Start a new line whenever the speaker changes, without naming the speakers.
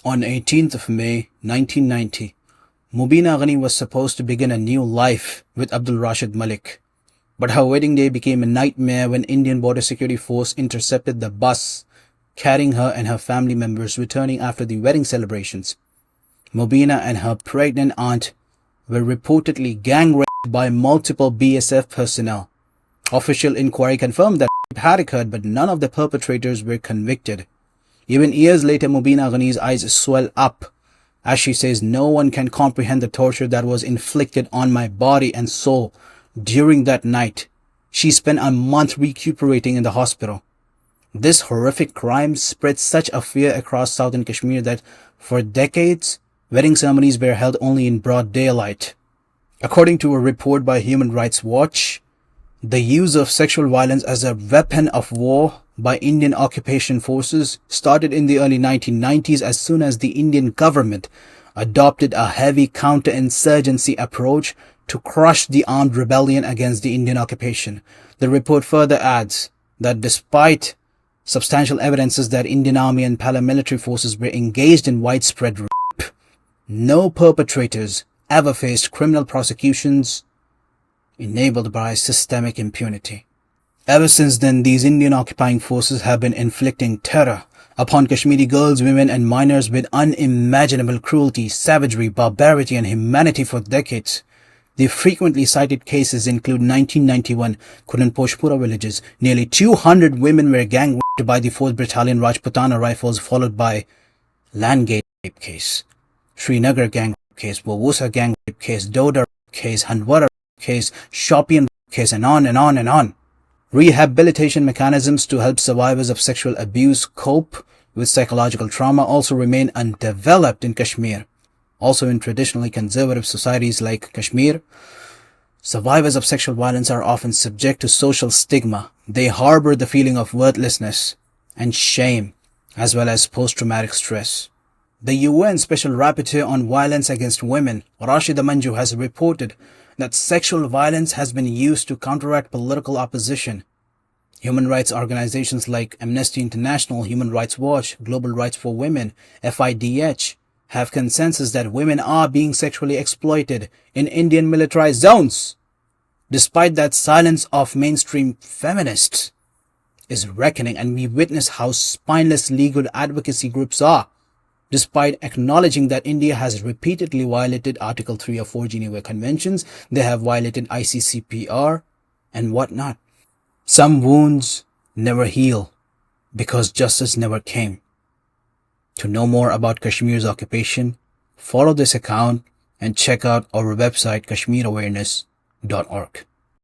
On 18th of May 1990, Mubina Ghani was supposed to begin a new life with Abdul Rashid Malik. But her wedding day became a nightmare when Indian Border Security Force intercepted the bus carrying her and her family members returning after the wedding celebrations. Mubina and her pregnant aunt were reportedly gang raped by multiple BSF personnel. Official inquiry confirmed that rape had occurred, but none of the perpetrators were convicted. Even years later, Mubina Ghani's eyes swell up as she says, "No one can comprehend the torture that was inflicted on my body and soul during that night." She spent a month recuperating in the hospital. This horrific crime spread such a fear across southern Kashmir that for decades, wedding ceremonies were held only in broad daylight. According to a report by Human Rights Watch, the use of sexual violence as a weapon of war by Indian occupation forces started in the early 1990s as soon as the Indian government adopted a heavy counterinsurgency approach to crush the armed rebellion against the Indian occupation. The report further adds that despite substantial evidences that Indian army and paramilitary forces were engaged in widespread rape, no perpetrators ever faced criminal prosecutions enabled by systemic impunity. Ever since then, these Indian occupying forces have been inflicting terror upon Kashmiri girls, women and minors with unimaginable cruelty, savagery, barbarity and humanity for decades. The frequently cited cases include 1991 Kulanposhpura villages. Nearly 200 women were gang raped by the 4th Battalion Rajputana Rifles, followed by Landgate rape case, Srinagar gang rape case, Wavusa gang rape case, Doda rape case, Handwara rape case, Shopian rape case, and on and on and on. Rehabilitation mechanisms to help survivors of sexual abuse cope with psychological trauma also remain undeveloped in Kashmir. Also in traditionally conservative societies like Kashmir, survivors of sexual violence are often subject to social stigma. They harbor the feeling of worthlessness and shame, as well as post-traumatic stress. The UN Special Rapporteur on Violence Against Women, Rashida Manju, has reported that sexual violence has been used to counteract political opposition. Human rights organizations like Amnesty International, Human Rights Watch, Global Rights for Women, FIDH, have consensus that women are being sexually exploited in Indian militarized zones. Despite that, silence of mainstream feminists is reckoning, and we witness how spineless legal advocacy groups are. Despite acknowledging that India has repeatedly violated Article 3 of 4 Geneva Conventions, they have violated ICCPR and whatnot. Some wounds never heal because justice never came. To know more about Kashmir's occupation, follow this account and check out our website kashmirawareness.org.